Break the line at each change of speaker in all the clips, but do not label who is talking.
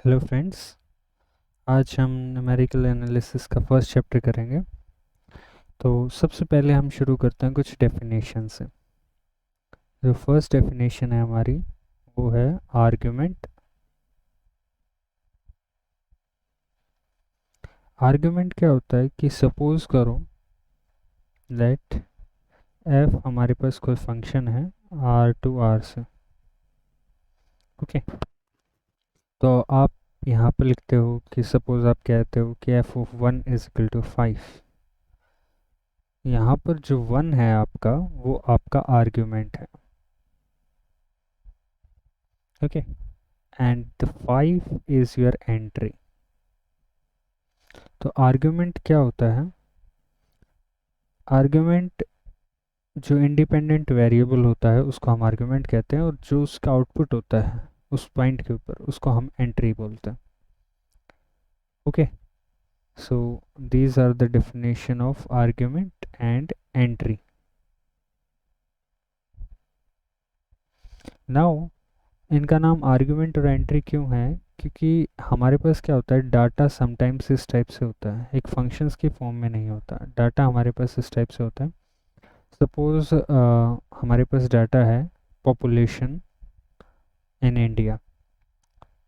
Hello friends. आज हम numerical analysis का फर्स्ट चैप्टर करेंगे। तो सबसे पहले हम शुरू करते हैं कुछ डेफिनेशन से। जो फर्स्ट डेफिनेशन है हमारी वो है आर्गुमेंट। आर्गुमेंट क्या होता है कि सपोज करो लेट एफ हमारे पास कोई फंक्शन है आर टू आर से। ओके, तो आप यहाँ पर लिखते हो कि सपोज आप कहते हो कि F of 1 is equal to 5। यहाँ पर जो 1 है आपका वो आपका आर्ग्यूमेंट है। Okay, and the 5 is your entry. तो आर्ग्यूमेंट क्या होता है? आर्ग्यूमेंट जो इंडिपेंडेंट वेरिएबल होता है उसको हम आर्ग्यूमेंट कहते हैं, और जो उसका आउटपुट होता है उस पॉइंट के ऊपर उसको हम एंट्री बोलते हैं। Okay, so these are the definition of argument and entry. Now इनका नाम आर्ग्यूमेंट और एंट्री क्यों है? क्योंकि हमारे पास क्या होता है, डाटा समटाइम्स इस टाइप से होता है, एक फंक्शंस की फॉर्म में नहीं होता। डाटा हमारे पास इस टाइप से होता है। सपोज हमारे पास डाटा है पॉपुलेशन इन इंडिया।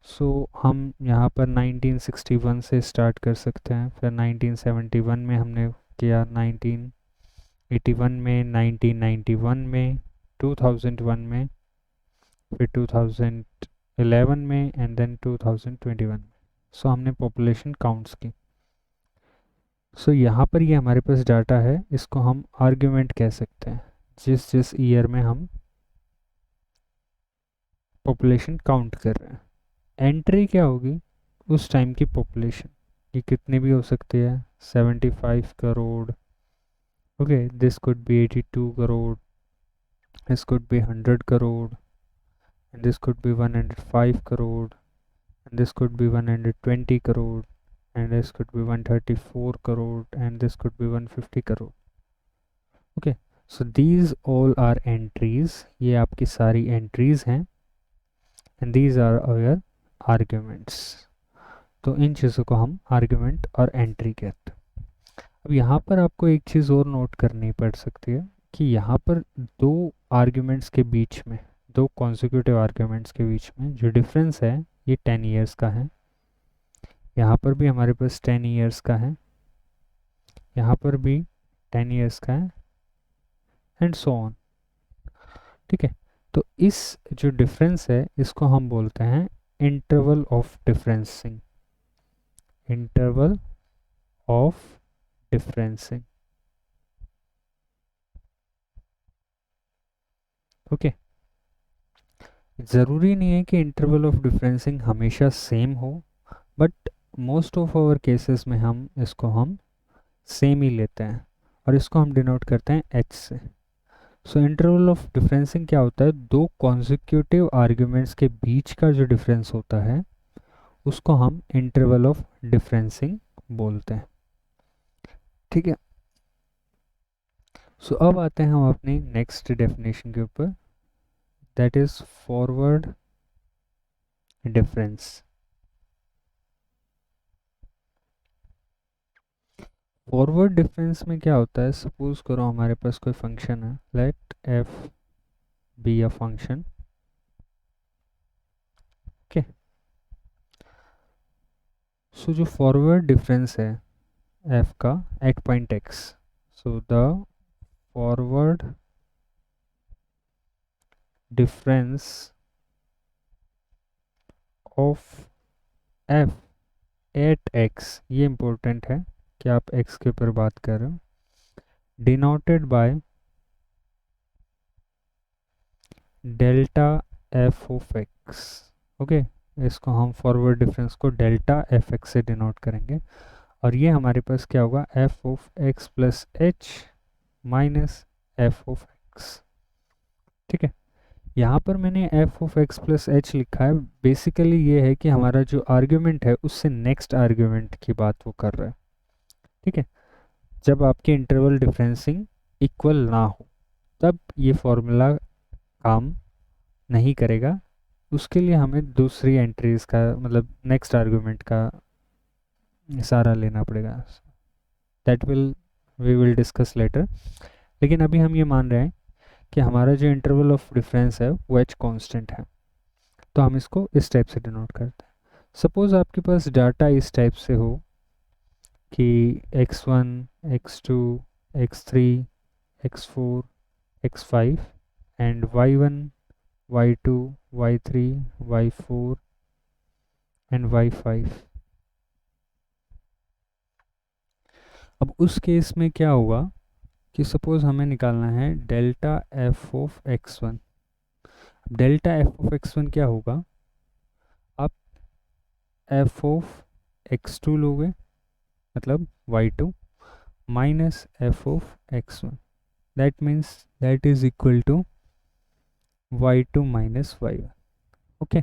सो हम यहाँ पर 1961 से स्टार्ट कर सकते हैं, फिर 1971 में हमने किया, 1981 में, 1991 में, 2001 में, फिर 2011 में एंड देन 2021 में। सो हमने पॉपुलेशन काउंट्स की। सो यहाँ पर ये हमारे पास डाटा है, इसको हम आर्ग्यूमेंट कह सकते हैं जिस जिस ईयर में हम पॉपुलेशन काउंट कर रहे हैं। एंट्री क्या होगी? उस टाइम की पॉपुलेशन, ये कितनी भी हो सकती है, 75 crore. Okay, this could be 82 crore, this could be 100 crore, and this could be 105 crore, and this could be 120 crore, and this could be 134 crore, and this could be 150 crore. Okay, so these all are entries, ये आपकी सारी एंट्रीज हैं, and these are our arguments. तो इन चीज़ों को हम argument और एंट्री कहते हैं। अब यहाँ पर आपको एक चीज़ और नोट करनी पड़ सकती है कि यहाँ पर दो आर्ग्यूमेंट्स के बीच में, दो कॉन्जिक्यूटिव आर्ग्यूमेंट्स के बीच में जो डिफरेंस है ये 10 ईयर्स का है। यहाँ पर भी हमारे पास 10 ईयर्स का है, यहाँ पर भी 10 ईयर्स का है, एंड सो ऑन। ठीक है, तो इस जो डिफरेंस है इसको हम बोलते हैं interval of differencing. Interval of differencing. Okay, ज़रूरी नहीं है कि इंटरवल ऑफ डिफरेंसिंग हमेशा सेम हो, but most of our cases में हम सेम ही लेते हैं, और इसको हम डिनोट करते हैं एच से। सो इंटरवल ऑफ डिफरेंसिंग क्या होता है? दो कॉन्जिक्यूटिव आर्ग्यूमेंट्स के बीच का जो डिफरेंस होता है उसको हम इंटरवल ऑफ डिफरेंसिंग बोलते हैं। ठीक है, सो अब आते हैं हम अपनी नेक्स्ट डेफिनेशन के ऊपर, that is forward difference. Forward difference में क्या होता है? सपोज करो हमारे पास कोई फंक्शन है, let F be a function. Okay, so जो फॉरवर्ड डिफरेंस है एफ का at point X, so the forward difference of F at X, ये इंपॉर्टेंट है कि आप एक्स के ऊपर बात कर रहे हो, denoted by delta F of x. Okay, इसको हम फॉरवर्ड डिफरेंस को डेल्टा एफ एक्स से डिनोट करेंगे, और ये हमारे पास क्या होगा, F of x plus H minus F of x. ठीक है, यहाँ पर मैंने F of x plus H लिखा है, बेसिकली ये है कि हमारा जो आर्ग्यूमेंट है उससे नेक्स्ट आर्ग्यूमेंट की बात वो कर रहा है। ठीक है, जब आपकी इंटरवल डिफरेंसिंग इक्वल ना हो तब ये फॉर्मूला काम नहीं करेगा, उसके लिए हमें दूसरी एंट्रीज का मतलब नेक्स्ट आर्गुमेंट का सारा लेना पड़ेगा, that we will discuss later. लेकिन अभी हम ये मान रहे हैं कि हमारा जो इंटरवल ऑफ डिफरेंस है वो एच कांस्टेंट है, तो हम इसको इस टाइप से डिनोट करते हैं। सपोज आपके पास डाटा इस टाइप से हो कि x1 x2 x3 x4 x5 and y1 y2 y3 y4 and y5। अब उस केस में क्या होगा कि सपोज हमें निकालना है delta F of x1। Delta F of x1 क्या होगा, आप एफ ऑफ x2 लोगे मतलब y2 minus F of x1, that means that is equal to y2 minus y1। Okay,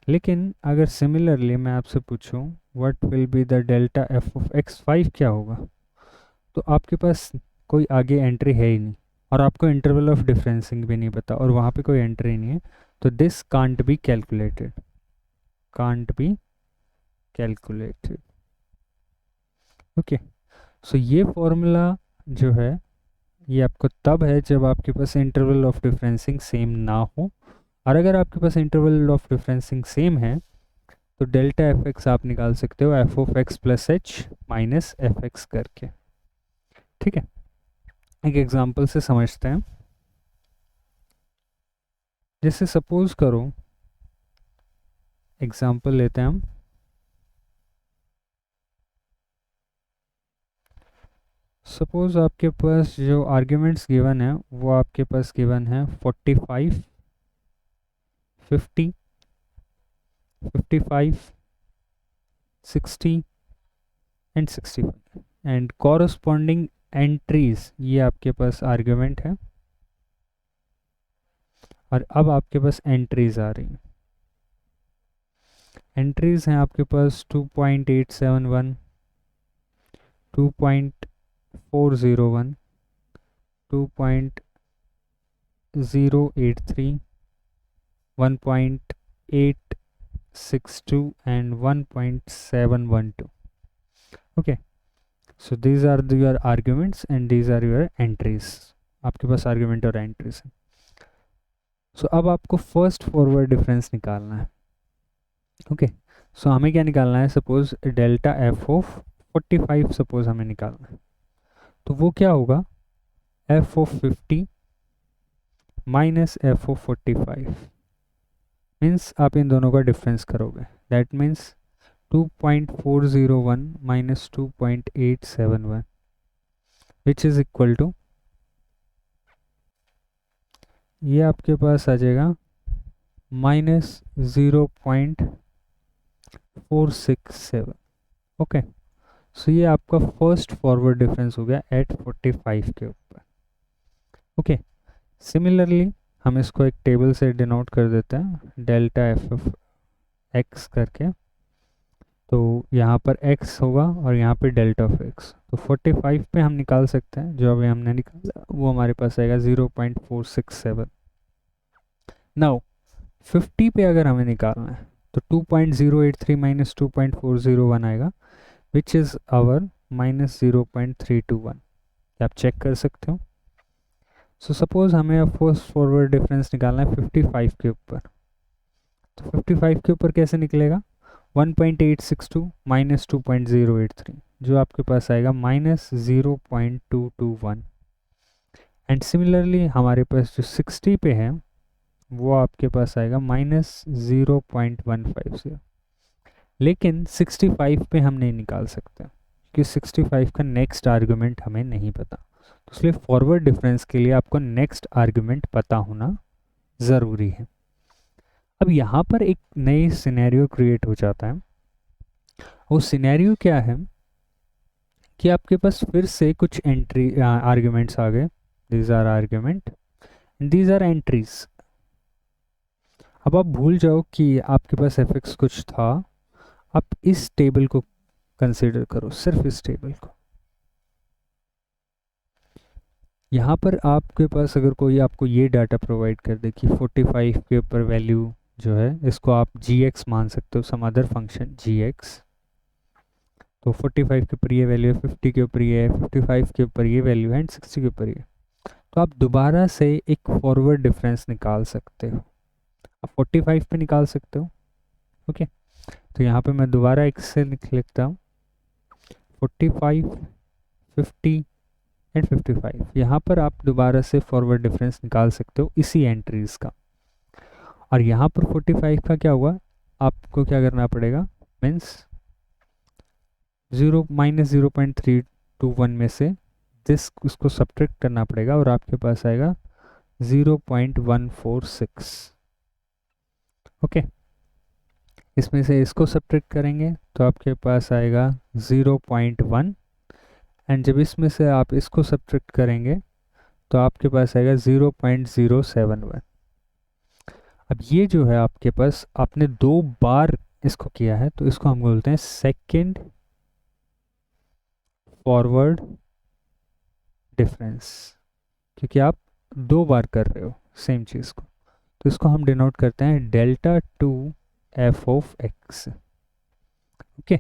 लेकिन अगर सिमिलरली मैं आपसे पूछूं what will be the delta F of x5 क्या होगा, तो आपके पास कोई आगे एंट्री है ही नहीं और आपको इंटरवल ऑफ डिफरेंसिंग भी नहीं पता और वहाँ पे कोई एंट्री नहीं है, तो this can't be calculated, can't be calculated. Okay, so ये फॉर्मूला जो है ये आपको तब है जब आपके पास इंटरवल ऑफ डिफरेंसिंग सेम ना हो, और अगर आपके पास इंटरवल ऑफ डिफरेंसिंग सेम है तो डेल्टा एफ एक्स आप निकाल सकते हो F of x plus H minus F x करके। ठीक है, एक एग्जांपल से समझते हैं। जैसे सपोज करो, एग्जांपल लेते हैं हम, सपोज आपके पास जो आर्ग्यूमेंट्स गिवन है वो आपके पास गिवन है 45 50 55 60 एंड 65 एंड कॉरस्पॉन्डिंग एंट्रीज, ये आपके पास आर्ग्यूमेंट है और अब आपके पास एंट्रीज आ रही हैं। एंट्रीज हैं आपके पास 2.871 2.401 2.083 1.862 and 1.712. okay, so these are your arguments and these are your entries। आपके पास आर्ग्यूमेंट और एंट्रीज हैं। सो अब आपको फर्स्ट फॉरवर्ड डिफरेंस निकालना है। ओके, सो हमें क्या निकालना है, suppose delta F of 45 suppose हमें निकालना है, तो वो क्या होगा F of 50 minus F of 45 means आप इन दोनों का डिफरेंस करोगे, that means 2.401 minus 2.871 which is equal to, ये आपके पास आ जाएगा माइनस 0.467। ओके, सो ये आपका फर्स्ट फॉरवर्ड डिफरेंस हो गया एट 45 के ऊपर। ओके, सिमिलरली हम इसको एक टेबल से डिनोट कर देते हैं डेल्टा एफ ऑफ एक्स करके, तो यहाँ पर x होगा और यहाँ पे डेल्टा ऑफ x, तो 45 पे हम निकाल सकते हैं, जो अभी हमने निकाला वो हमारे पास आएगा 0.467। नाउ 50 पे अगर हमें निकालना है तो 2.083 माइनस 2.401 आएगा विच इज़ आवर माइनस 0.321, आप चेक कर सकते हो। सो सपोज हमें अब फर्स्ट फॉरवर्ड डिफरेंस निकालना है 55 के ऊपर, तो 55 के ऊपर कैसे निकलेगा, 1.862 माइनस 2.083 जो आपके पास आएगा माइनस 0.221 एंड सिमिलरली हमारे पास जो 60 पे है वो आपके पास आएगा माइनस 0.150, लेकिन 65 पे हम नहीं निकाल सकते क्योंकि 65 का नेक्स्ट आर्गुमेंट हमें नहीं पता, तो इसलिए फॉरवर्ड डिफरेंस के लिए आपको नेक्स्ट आर्गुमेंट पता होना ज़रूरी है। अब यहाँ पर एक नई सिनेरियो क्रिएट हो जाता है, वो सिनेरियो क्या है कि आपके पास फिर से कुछ एंट्री आर्ग्यूमेंट्स आ गए, these are argument these are entries. अब आप भूल जाओ कि आपके पास एफ एक्स कुछ था, आप इस टेबल को कंसिडर करो, सिर्फ इस टेबल को। यहाँ पर आपके पास अगर कोई आपको ये डाटा प्रोवाइड कर दे कि 45 के ऊपर वैल्यू जो है इसको आप gx मान सकते हो, सम अदर फंक्शन gx। तो 45 के ऊपर ये वैल्यू है, 50 के ऊपर ये है, 55 के ऊपर ये वैल्यू है एंड 60 के ऊपर ये। तो आप दोबारा से एक फॉरवर्ड डिफरेंस निकाल सकते हो, आप 45 पे निकाल सकते हो। ओके, तो यहाँ पे मैं दोबारा एक से लिख लेता हूँ 45, 50 एंड 55। यहाँ पर आप दोबारा से फॉरवर्ड डिफरेंस निकाल सकते हो इसी एंट्रीज का। और यहाँ पर 45 का क्या हुआ, आपको क्या करना पड़ेगा, मीन्स 0 - 0.321 में से दिस उसको सब्ट्रैक्ट करना पड़ेगा और आपके पास आएगा 0.146। ओके, इसमें से इसको सब्ट्रैक्ट करेंगे तो आपके पास आएगा 0.1 एंड जब इसमें से आप इसको सब्ट्रैक्ट करेंगे तो आपके पास आएगा 0.071। अब ये जो है आपके पास, आपने 2 बार इसको किया है तो इसको हम बोलते हैं सेकंड फॉरवर्ड डिफरेंस, क्योंकि आप 2 बार कर रहे हो सेम चीज़ को। तो इसको हम डिनोट करते हैं delta 2 F of x. Okay,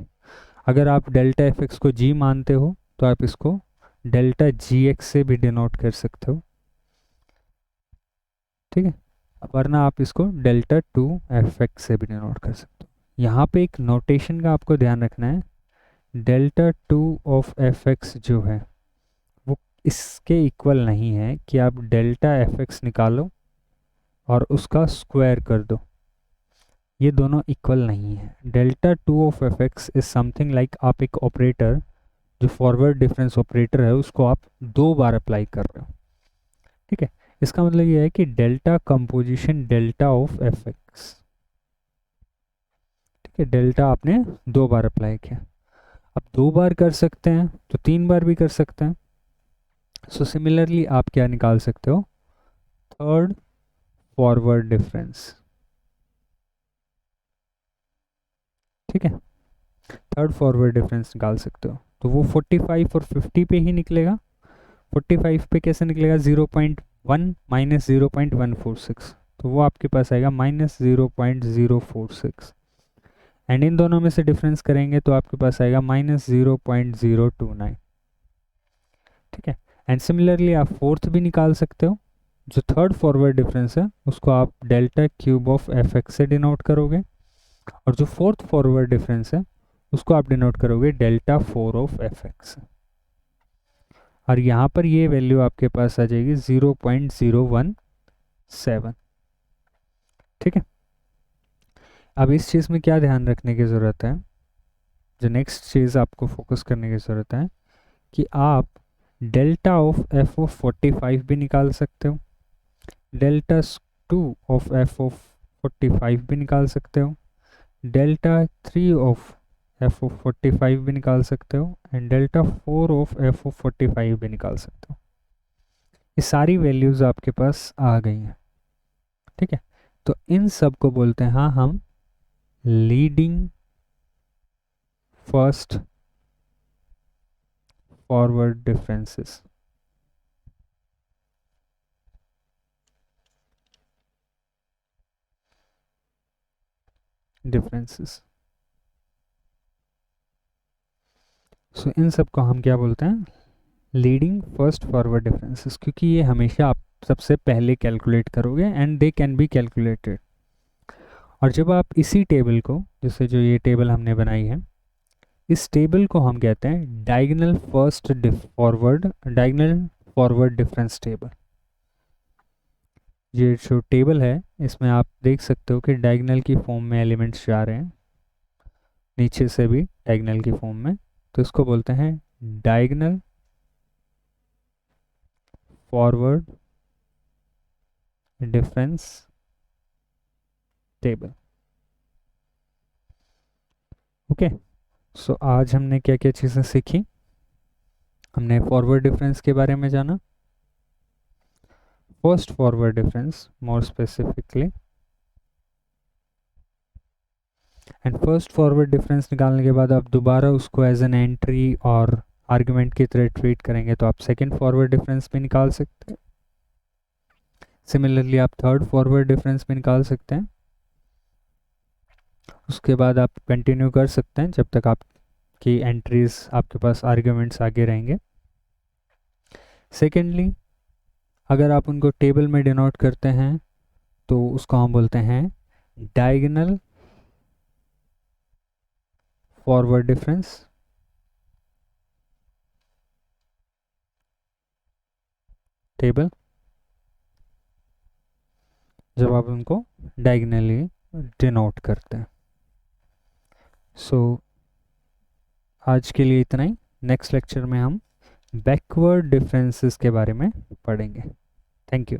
अगर आप डेल्टा एफ एक्स को जी मानते हो तो आप इसको डेल्टा जी एक्स से भी डिनोट कर सकते हो, ठीक है, वरना आप इसको डेल्टा 2 एफ एक्स से भी डिनोट कर सकते हो। यहाँ पे एक नोटेशन का आपको ध्यान रखना है, डेल्टा 2 ऑफ एफ एक्स जो है वो इसके इक्वल नहीं है कि आप डेल्टा एफ एक्स निकालो और उसका स्क्वायर कर दो, ये दोनों इक्वल नहीं है। Delta 2 of F x is something like आप एक ऑपरेटर जो फॉरवर्ड डिफरेंस ऑपरेटर है उसको आप 2 बार अप्लाई कर रहे हो, ठीक है। इसका मतलब ये है कि delta composition delta of F x, ठीक है, डेल्टा आपने 2 बार अप्लाई किया। अब 2 बार कर सकते हैं तो 3 बार भी कर सकते हैं। सो सिमिलरली आप क्या निकाल सकते हो, थर्ड फॉरवर्ड डिफरेंस, ठीक है, थर्ड फॉरवर्ड डिफरेंस निकाल सकते हो। तो वो 45 और 50 पे ही निकलेगा। 45 पे कैसे निकलेगा, 0.1 माइनस 0.146, तो वो आपके पास आएगा -0.046 एंड इन दोनों में से डिफरेंस करेंगे तो आपके पास आएगा -0.029, ठीक है। एंड सिमिलरली आप फोर्थ भी निकाल सकते हो, जो थर्ड फॉरवर्ड डिफरेंस है उसको आप delta cube of F x से डिनोट करोगे और जो फोर्थ फॉरवर्ड डिफरेंस है उसको आप डिनोट करोगे डेल्टा 4 ऑफ एफ एक्स। और यहाँ पर ये वैल्यू आपके पास आ जाएगी 0.017, ठीक है। अब इस चीज़ में क्या ध्यान रखने की ज़रूरत है, जो नेक्स्ट चीज़ आपको फोकस करने की ज़रूरत है कि आप डेल्टा ऑफ एफ ऑफ 45 भी निकाल सकते हो, डेल्टा 2 ऑफ एफ ऑफ 45 भी निकाल सकते हो, डेल्टा 3 ऑफ एफ ऑफ 45 भी निकाल सकते हो and delta 4 of F of 45 भी निकाल सकते हो। ये सारी वैल्यूज़ आपके पास आ गई हैं, ठीक है। तो इन सब को बोलते हैं हाँ हम लीडिंग फर्स्ट फॉरवर्ड डिफरेंसेस। सो इन सब को हम क्या बोलते हैं, लीडिंग फर्स्ट फॉरवर्ड डिफरेंसेस, क्योंकि ये हमेशा आप सबसे पहले कैलकुलेट करोगे and they can be calculated. और जब आप इसी टेबल को, जैसे जो ये टेबल हमने बनाई है, इस टेबल को हम कहते हैं डायगोनल फॉरवर्ड डिफरेंस टेबल। ये जो टेबल है इसमें आप देख सकते हो कि डायगोनल की फॉर्म में एलिमेंट्स जा रहे हैं, नीचे से भी डायगोनल की फॉर्म में, तो इसको बोलते हैं diagonal forward difference table. Okay, so आज हमने क्या क्या चीज़ें सीखी, हमने फॉरवर्ड डिफरेंस के बारे में जाना, first forward difference more specifically, and first forward difference निकालने के बाद आप दोबारा उसको एज एन एंट्री और आर्गुमेंट की तरह ट्रीट करेंगे तो आप सेकंड फॉरवर्ड डिफरेंस भी निकाल सकते हैं। सिमिलरली आप थर्ड फॉरवर्ड डिफरेंस भी निकाल सकते हैं उसके बाद आप कंटिन्यू कर सकते हैं जब तक आपकी एंट्रीज आपके पास आर्ग्यूमेंट्स आगे रहेंगे। सेकेंडली, अगर आप उनको टेबल में डिनोट करते हैं तो उसको हम बोलते हैं डायगोनल फॉरवर्ड डिफरेंस। टेबल जब आप उनको डायगोनली डिनोट करते हैं। सो आज के लिए इतना ही। नेक्स्ट लेक्चर में हम बैकवर्ड डिफरेंसेस के बारे में पढ़ेंगे। Thank you.